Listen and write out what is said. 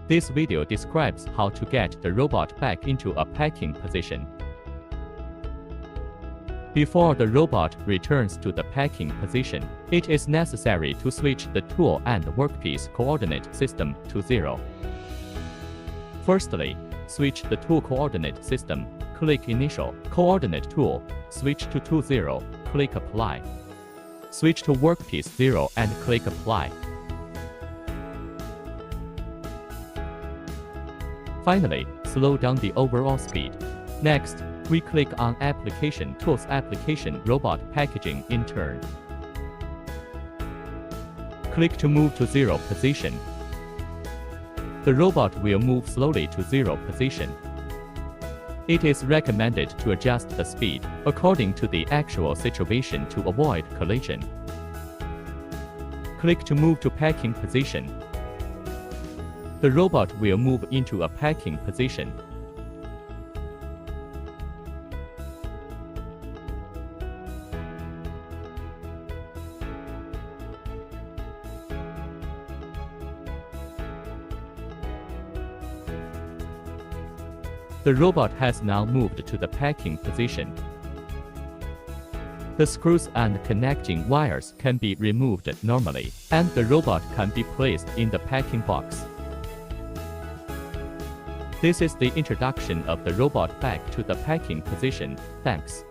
This video describes how to get the robot back into a packing position. Before the robot returns to the packing position, it is necessary to switch the tool and workpiece coordinate system to 0. Firstly, switch the tool coordinate system, click Initial Coordinate Tool, switch to Tool 0, click Apply. Switch to Workpiece 0 and click Apply. Finally, slow down the overall speed. Next, we click on Application Tools Application Robot Packaging in turn. Click to move to 0 position. The robot will move slowly to 0 position. It is recommended to adjust the speed according to the actual situation to avoid collision. Click to move to packing position. The robot will move into a packing position. The robot has now moved to the packing position. The screws and connecting wires can be removed normally, and the robot can be placed in the packing box. This is the introduction of the robot back to the packing position. Thanks.